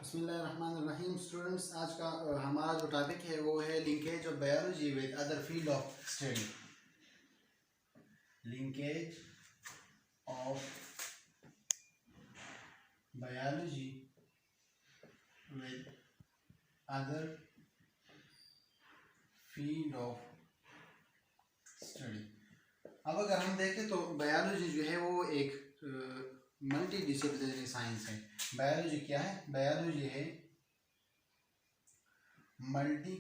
बिस्मिल्लाहिर्रहमानिर्रहीम। स्टूडेंट्स, आज का हमारा जो टॉपिक है वो है linkage of biology with other field of study. Linkage of biology with other field of study. अब अगर हम देखें तो बायोलॉजी जो है वो एक मल्टी डिसिप्लिनरी साइंस है। बायोलॉजी क्या है? बायोलॉजी है मल्टी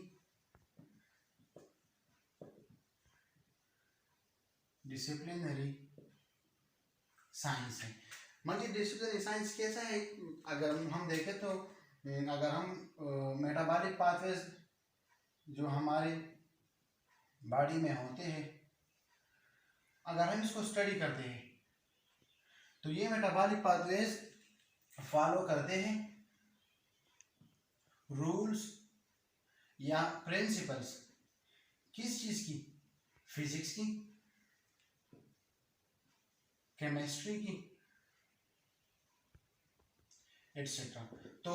डिसिप्लिनरी साइंस है। मल्टी डिसिप्लिनरी साइंस कैसा है? अगर हम देखें तो अगर हम मेटाबॉलिक पाथवेज जो हमारे बॉडी में होते हैं, अगर हम इसको स्टडी करते हैं तो ये मेटाबॉलिक पाथवेज फॉलो करते हैं रूल्स या प्रिंसिपल्स किस चीज की? फिजिक्स की, केमिस्ट्री की, एटसेट्रा। तो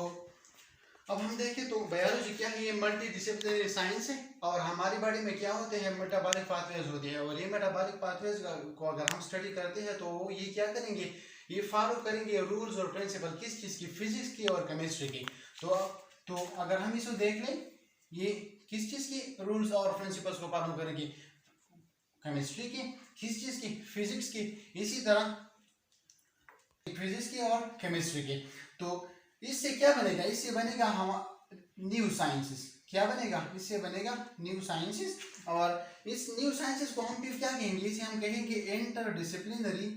अब हम देखें तो बायोलॉजी क्या है? ये मल्टी डिसिप्लिनरी साइंस है और हमारी बॉडी में क्या होते हैं? मेटाबॉलिक पाथवेज होते हैं और ये मेटाबॉलिक पाथवेज को अगर हम स्टडी करते हैं तो ये क्या करेंगे? ये फॉलो करेंगे रूल्स और प्रिंसिपल किस चीज़ की? फिजिक्स की और केमिस्ट्री की। तो अगर हम इसको देख लें, ये किस चीज़ की रूल्स और प्रिंसिपल्स को फॉलो करेंगे? केमिस्ट्री की। किस चीज़ की? फिजिक्स की। इसी तरह फिजिक्स की और केमिस्ट्री की। तो इससे क्या बनेगा? इससे बनेगा हम न्यू साइंसेस। क्या बनेगा? इससे बनेगा न्यू साइंसेस। और इस न्यू साइंसेस को हम फिर क्या कहेंगे? इसे हम कहेंगे इंटरडिसिप्लिनरी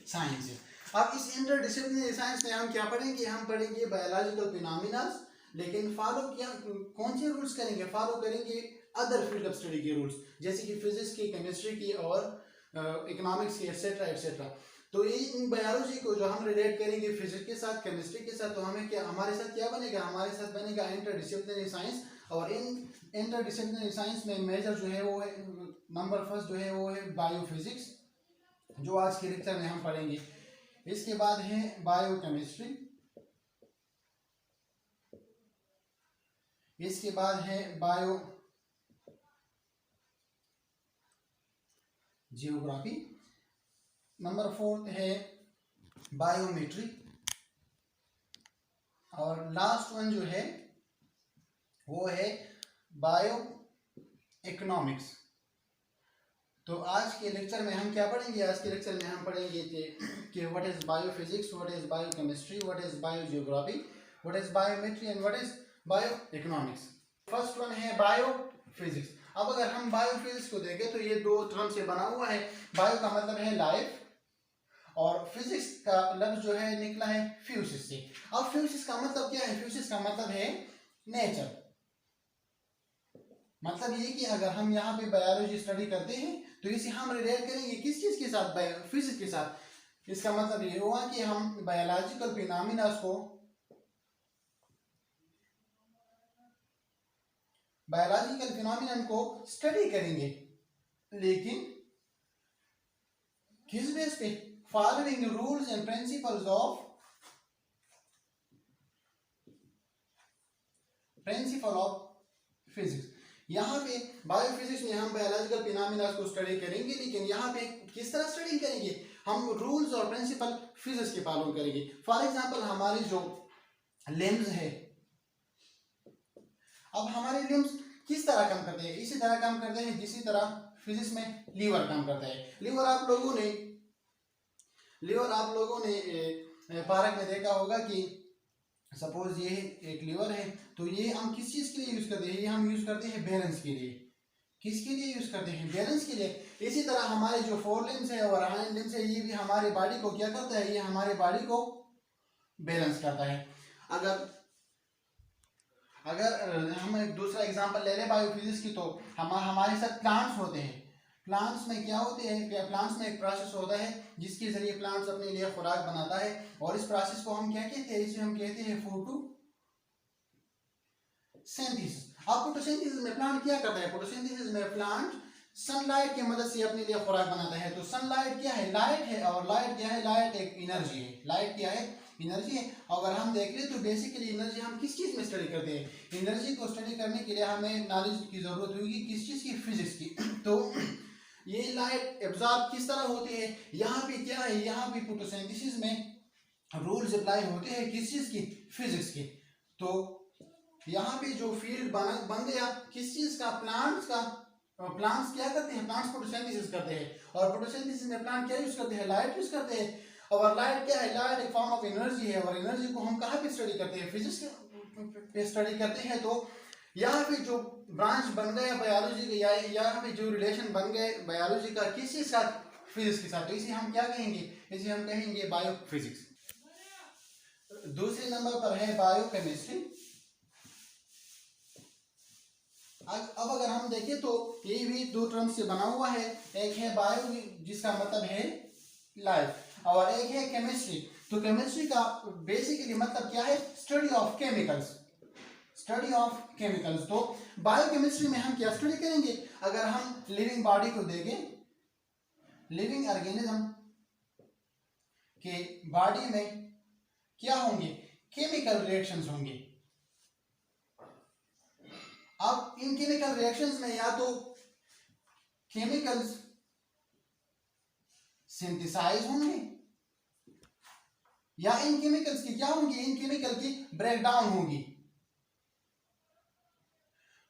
साइंस। अब इस इंटरडिसिप्लिनरी साइंस में हम क्या पढ़ेंगे? हम पढ़ेंगे बायोलॉजिकल फिनोमिनास, लेकिन फॉलो क्या कौन से रूल्स करेंगे? फॉलो करेंगे अदर फील्ड ऑफ स्टडी के रूल्स, जैसे कि फिजिक्स की, केमिस्ट्री की और इकोनॉमिक्स की, एटसेट्रा एटसेट्रा। तो ये इन बायोलॉजी को जो हम रिलेट करेंगे फिजिक्स के साथ, केमिस्ट्री के साथ, तो हमें क्या हमारे साथ क्या बनेगा? हमारे साथ बनेगा इंटरडिसिप्लिनरी साइंस। और इन इंटरडिसिप्लिनरी साइंस में मेजर जो है वो है, नंबर फर्स्ट जो है वो है बायोफिजिक्स, जो आज के लेक्चर में हम पढ़ेंगे। इसके बाद है बायोकेमिस्ट्री, इसके बाद है बायो जियोग्राफी, नंबर फोर्थ है बायोमेट्री, और लास्ट वन जो है वो है बायो इकोनॉमिक्स। तो आज के लेक्चर में हम क्या पढ़ेंगे? आज के लेक्चर में हम पढ़ेंगे कि what is biophysics, what is biochemistry, what is biogeography, what is biometry and what is bio economics. First one है बायोफिजिक्स। अब अगर हम बायोफिजिक्स को देखें तो ये दो टर्म से बना हुआ है। बायो का मतलब है लाइफ और फिजिक्स का लफ्ज जो है निकला है फ्यूसिस से। अब फ्यूसिस का मतलब क्या है? फ्यूसिस का मतलब है नेचर। मतलब ये कि अगर हम यहाँ पे बायोलॉजी स्टडी करते हैं तो इसे हम रिलेट करेंगे किस चीज के साथ? फिजिक्स के साथ। इसका मतलब ये हुआ कि हम बायोलॉजिकल फिनोमिना को स्टडी करेंगे, लेकिन किस बेस पे? Following rules and principles of physics. यहाँ पे बायोफिजिक्स में हम बायोलॉजिकल फिनोमिना को स्टडी करेंगे, लेकिन यहाँ पे किस तरह स्टडी करेंगे? हम रूल्स और प्रिंसिपल फिजिक्स के फॉलो करेंगे। फॉर एग्जांपल हमारे जो लिम्स है, अब हमारे लिम्स किस तरह काम करते हैं? इसी तरह काम करते हैं जिसी तरह फिजिक्स में लीवर काम करता है। लीवर आप लोगों ने पार्क में देखा होगा कि सपोज ये एक लीवर है, तो ये हम किस चीज के लिए यूज करते हैं? ये हम यूज करते हैं बैलेंस के लिए। किसके लिए यूज करते हैं? बैलेंस के लिए। इसी तरह हमारे जो फोर लिम्स है और हाइंड लिम्स है, ये भी हमारे बॉडी को क्या करता है? ये हमारे बॉडी को बैलेंस करता है। अगर हम एक दूसरा एग्जांपल ले लें बायोफिजिक्स की, तो हमारे साथ प्लांट्स होते हैं। प्लांट्स में क्या होते हैं? प्लांट्स में एक प्रोसेस होता है जिसके जरिए प्लांट्स अपने लिए खुराक बनाता है, और इस प्रोसेस को हम क्या कहते हैं? इसे हम कहते हैं फोटोसिंथेसिस। अब फोटोसिंथेसिस में प्लांट क्या करता है? फोटोसिंथेसिस में प्लांट सनलाइट की मदद से अपने लिए खुराक बनाता है। तो सनलाइट क्या है? लाइट है। और लाइट क्या है? लाइट एक एनर्जी है। लाइट क्या है? एनर्जी है। अगर हम देख ले तो बेसिकली एनर्जी हम किस चीज में स्टडी करते हैं? एनर्जी को स्टडी करने के लिए हमें नॉलेज की जरूरत होगी, किस चीज की? फिजिक्स की। तो ये लाइट एब्जॉर्ब किस तरह होती है? यहाँ पे क्या है? यहाँ पे फोटोसिंथेसिस में रूल्स अप्लाई होते हैं, किस चीज की? फिजिक्स की। तो यहाँ पे जो फील्ड बन गया किस चीज का? प्लांट्स का। प्लांट्स क्या करते हैं? प्लांट्स फोटोसिंथेसिस करते हैं। और फोटोसिंथेसिस में प्लांट क्या यूज करते हैं? लाइट यूज करते हैं। और लाइट क्या है? लाइट एक फॉर्म ऑफ एनर्जी है। और एनर्जी को हम कहाँ पे स्टडी करते हैं? फिजिक्स पे स्टडी करते हैं। तो यहाँ पे जो ब्रांच बन गया बायोलॉजी का, या यहाँ पे जो रिलेशन बन गए बायोलॉजी का किसी साथ? फिजिक्स के साथ। तो इसे हम क्या कहेंगे? इसे हम कहेंगे बायोफिजिक्स। दूसरे नंबर पर है बायोकेमिस्ट्री। अब अगर हम देखें तो ये भी दो टर्म से बना हुआ है। एक है बायो जिसका मतलब है लाइफ, और एक है केमिस्ट्री। तो केमिस्ट्री का बेसिकली मतलब क्या है? Study of chemicals. Study of chemicals. तो बायोकेमिस्ट्री में हम क्या स्टडी करेंगे? अगर हम लिविंग बॉडी को देखें, लिविंग ऑर्गेनिज्म के बॉडी में क्या होंगे? केमिकल रिएक्शंस होंगे। अब इन केमिकल रिएक्शंस में या तो केमिकल्स सिंथेसाइज होंगे, या इन केमिकल्स की क्या होंगी? इन केमिकल की ब्रेकडाउन होगी।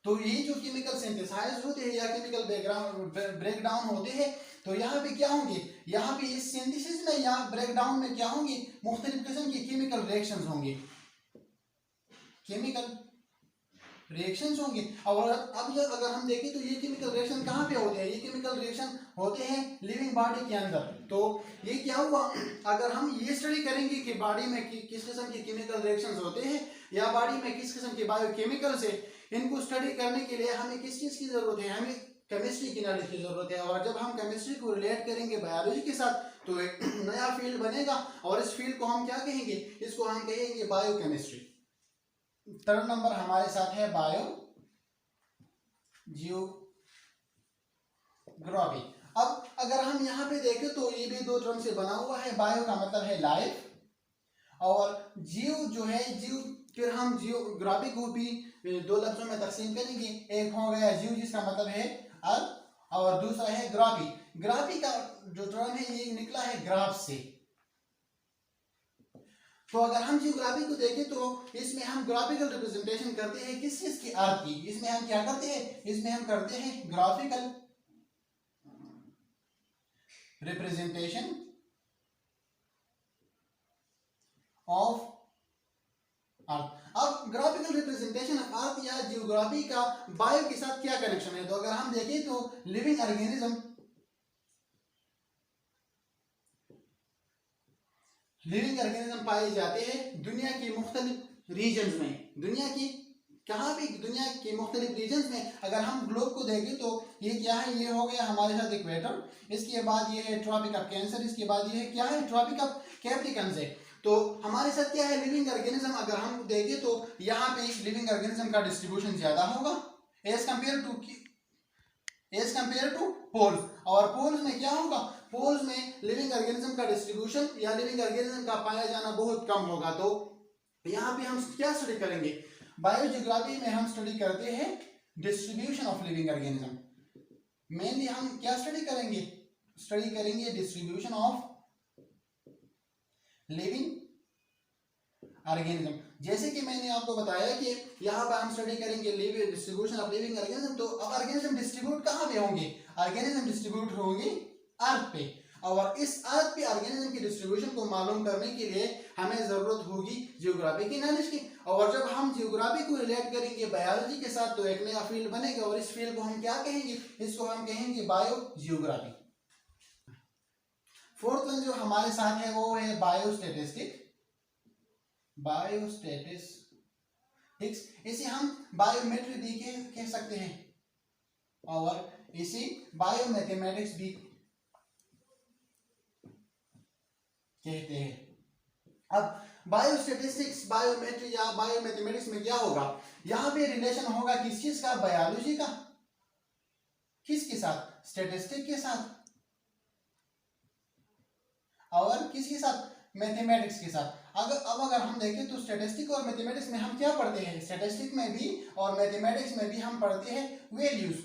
तो ये जो केमिकल सिंथेसाइज होते हैं या केमिकल ब्रेकडाउन होते हैं, तो यहाँ पे क्या होंगे? यहाँ पे इस सिंथेसिस में या ब्रेकडाउन में क्या होंगे? मुख्तलिफ किस्म की केमिकल रिएक्शंस होंगे। केमिकल रिएक्शंस होंगे। और अब अगर हम देखें तो ये केमिकल रिएक्शन कहाँ पे होते हैं? ये केमिकल रिएक्शन होते हैं लिविंग बॉडी के अंदर। तो ये क्या हुआ? अगर हम ये स्टडी करेंगे कि बॉडी में किस किस्म के केमिकल रिएक्शंस होते हैं या बॉडी में किस किस्म के बायोकेमिकल्स है, इनको स्टडी करने के लिए हमें किस चीज की जरूरत है? हमें केमिस्ट्री की नॉलेज की जरूरत है। और जब हम केमिस्ट्री को रिलेट करेंगे बायोलॉजी के साथ तो एक नया फील्ड बनेगा, और इस फील्ड को हम क्या कहेंगे? इसको हम कहेंगे बायोकेमिस्ट्री। थर्ड नंबर हमारे साथ है बायो जियोग्राफी। अब अगर हम यहाँ पे देखें तो ये भी दो टर्म से बना हुआ है। बायो का मतलब है लाइफ, और जियो जो है जियो, फिर हम जियोग्राफी को भी दो लफ्जों में तकसीम करेंगे। एक हो गया जियो जिसका मतलब है अर्थ, और दूसरा है ग्राफी। ग्राफी का जो टर्म है ये निकला है ग्राफ से। तो अगर हम जियोग्राफी को देखें तो इसमें हम ग्राफिकल रिप्रेजेंटेशन करते हैं किस चीज की? अर्थ की। इसमें हम क्या करते हैं? इसमें हम करते हैं ग्राफिकल रिप्रेजेंटेशन ऑफ अर्थ। अब ग्राफिकल रिप्रेजेंटेशन ऑफ अर्थ या जियोग्राफी का बायो के साथ क्या कनेक्शन है? तो अगर हम देखें तो लिविंग ऑर्गेनिज्म, लिविंग ऑर्गेनिज्म पाए जाते हैं दुनिया की मुख्तलिफ रीजन्स में। दुनिया की कहाँ भी? दुनिया के मुख्तलिफ रीजन्स में। अगर हम ग्लोब को देखें तो ये क्या है? ये हो गया हमारे साथ इक्वेटर, इसके बाद ये है ट्रॉपिक ऑफ कैंसर, इसके बाद ये है क्या है? ट्रॉपिक ऑफ कैप्रिकॉर्न है। तो हमारे साथ क्या है? Living organism. अगर हम देखें तो यहाँ पे लिविंग ऑर्गेनिज्म का डिस्ट्रीब्यूशन ज्यादा होगा एज कंपेयर टू पोल्स। और पोल्स में क्या होगा? पोल्स में लिविंग ऑर्गेनिज्म का डिस्ट्रीब्यूशन या लिविंग ऑर्गेनिज्म का पाया जाना बहुत कम होगा। तो यहाँ पे हम क्या स्टडी करेंगे? बायोजियोग्राफी में हम स्टडी करते हैं distribution of living organism. Mainly हम क्या स्टडी करेंगे? स्टडी करेंगे डिस्ट्रीब्यूशन ऑफ लिविंग ऑर्गेनिज्म। जैसे कि मैंने आपको बताया कि यहाँ पर हम स्टडी करेंगे डिस्ट्रीब्यूशन ऑफ लिविंग ऑर्गेनिज्म। तो अब ऑर्गेनिज्म डिस्ट्रीब्यूट कहाँ पे होंगे? ऑर्गेनिज्म डिस्ट्रीब्यूट होंगे अर्थ पे। और इस अर्थ पे ऑर्गेनिज्म की डिस्ट्रीब्यूशन को मालूम करने के लिए हमें जरूरत होगी जियोग्राफी की नॉलेज की। और जब हम जियोग्राफी को रिलेट करेंगे बायोलॉजी के साथ तो एक नया फील्ड बनेगा, और इस फील्ड को हम क्या कहेंगे? इसको हम कहेंगे बायो जियोग्राफी। फोर्थ वन जो हमारे साथ है वो है बायोस्टैटिस्टिक्स। बायोस्टैटिस्टिक्स इसे हम बायोमेट्री भी कह सकते हैं, और इसे बायोमैथमेटिक्स भी कहते हैं। अब बायोस्टैटिस्टिक्स, बायोमेट्री या बायोमैथमेटिक्स में क्या होगा? यहाँ पे रिलेशन होगा किस चीज का? बायोलॉजी का। किसके साथ? स्टैटिस्टिक के साथ और किसके साथ, मैथमेटिक्स के साथ। अगर हम देखें तो स्टैटिस्टिक और मैथमेटिक्स में हम क्या पढ़ते हैं, स्टैटिस्टिक में भी और मैथमेटिक्स में भी हम पढ़ते हैं वैल्यूज।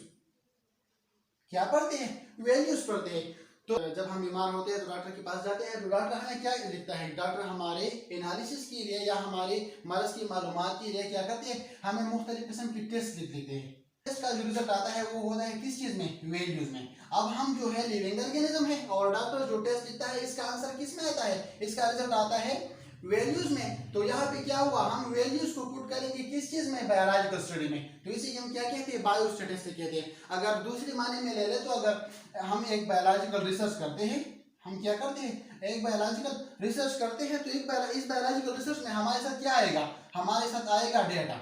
क्या पढ़ते हैं, वैल्यूज पढ़ते हैं। तो जब हम बीमार होते हैं तो डॉक्टर के पास जाते हैं, तो डॉक्टर हमें क्या लिखता है, डॉक्टर हमारे एनालिसिस के लिए या हमारे मर्ज की मालूमात के लिए क्या करते हैं, हमें मुख्तलिफ किस्म की टेस्ट लिख देते हैं। टेस्ट का जो रिजल्ट आता है वो होता है किस चीज में, वैल्यूज में। अब हम जो है लिविंग ऑर्गेनिज्म है और डॉक्टर जो टेस्ट लिखता है इसका आंसर किस में आता है, इसका रिजल्ट आता है वैल्यूज में। तो यहाँ पे क्या हुआ, हम वैल्यूज को पुट करेंगे किस चीज में, बायोलॉजिकल स्टडी में। तो इसे हम क्या कहते हैं, बायोस्टैटिस्टिक्स कहते हैं। अगर दूसरे माने में ले ले तो अगर हम एक बायोलॉजिकल रिसर्च करते हैं, हम क्या करते हैं, एक बायोलॉजिकल रिसर्च करते हैं, तो इस बायोलॉजिकल रिसर्च में हमारे साथ क्या आएगा, हमारे साथ आएगा डेटा।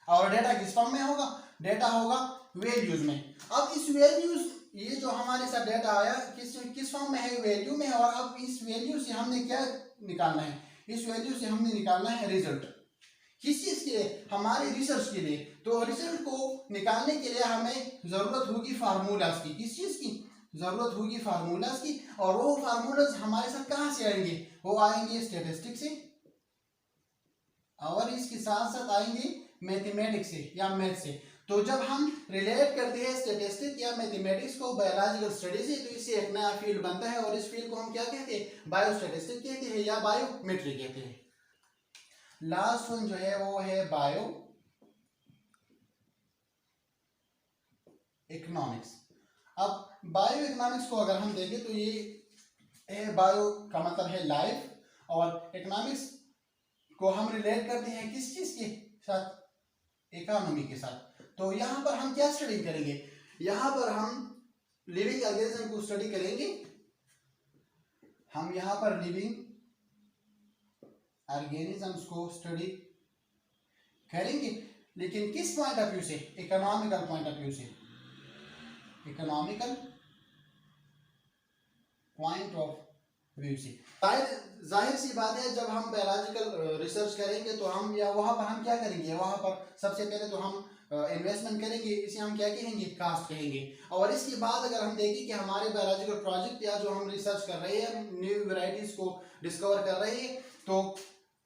और डेटा किस फॉर्म में होगा, डेटा होगा वैल्यूज में। अब इस वैल्यूज, ये जो हमारे साथ डेटा आया किस फॉर्म में है, वैल्यू में। और अब इस वैल्यू से हमने क्या निकालना है, इस वैल्यू से हमने निकालना है रिजल्ट। किस चीज के लिए, हमारे रिसर्च के लिए। तो रिजल्ट को निकालने के लिए हमें जरूरत होगी फार्मूलाज की। किस चीज की जरूरत होगी, फार्मूलाज की। और वो फार्मूलाज हमारे साथ कहां से आएंगे, वो आएंगे स्टैटिस्टिक्स से और इसके साथ साथ आएंगे मैथमेटिक्स से या मैथ से। तो जब हम रिलेट करते हैं स्टैटिस्टिक्स या मैथमेटिक्स को बायोलॉजिकल स्टडी से, तो इससे एक नया फील्ड बनता है और इस फील्ड को हम क्या कहते हैं, बायोस्टैटिस्टिक्स कहते हैं या बायोमेट्री कहते हैं। लास्ट वन जो है वो है बायो इकोनॉमिक्स। अब बायो इकोनॉमिक्स को अगर हम देखें तो ये बायो का मतलब है लाइफ, और इकोनॉमिक्स को हम रिलेट करते हैं किस चीज के साथ, इकोनॉमी के साथ। तो यहाँ पर हम क्या स्टडी करेंगे, यहाँ पर हम लिविंग ऑर्गेनिज्म को स्टडी करेंगे। हम यहाँ पर लिविंग ऑर्गेनिजम्स को स्टडी करेंगे, लेकिन किस पॉइंट ऑफ व्यू से, इकोनॉमिकल पॉइंट ऑफ व्यू से, इकोनॉमिकल पॉइंट ऑफ व्यू से। जाहिर सी बात है, जब हम बायोलॉजिकल रिसर्च करेंगे तो हम या वहां पर हम क्या करेंगे, वहां पर सबसे पहले तो हम इन्वेस्टमेंट करेंगे, इसे हम क्या कहेंगे, कास्ट कहेंगे। और इसके बाद अगर हम देखें कि हमारे बायोलॉजिकल प्रोजेक्ट या जो हम रिसर्च कर रहे हैं, न्यू वेराइटीज को डिस्कवर कर रहे हैं, तो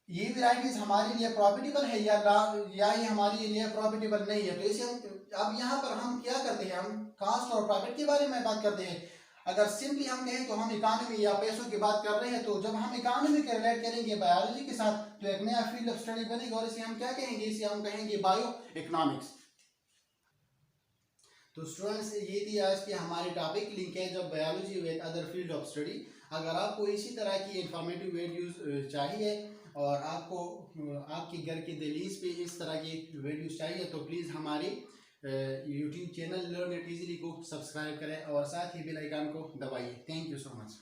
ये वेराइटीज हमारे लिए प्रॉफिटेबल है या ये हमारे लिए प्रॉफिटेबल नहीं है। तो इसे हम अब यहाँ पर हम क्या करते हैं, हम कास्ट और प्रॉफिट के बारे में बात करते हैं। अगर सिंपली हम कहें तो हम इकोनॉमी या पैसों की बात कर रहे हैं। तो जब हम इकोनॉमी के रिलेट करेंगे बायोलॉजी के साथ, तो एक नया फील्ड ऑफ स्टडी बनेगा और इसे हम क्या कहेंगे, इसे हम कहेंगे बायो इकोनॉमिक्स। तो स्टूडेंट्स, ये थी आज की हमारी टॉपिक लिंक है जब biology with other field of study. अगर आपको इसी तरह की इंफॉर्मेटिव वीडियोस चाहिए और आपको आपके घर के दहलीज पे इस तरह की वीडियोस चाहिए, तो प्लीज़ हमारे YouTube channel learn it easily को सब्सक्राइब करें और साथ ही बेल आइकन को दबाइए। Thank you so much.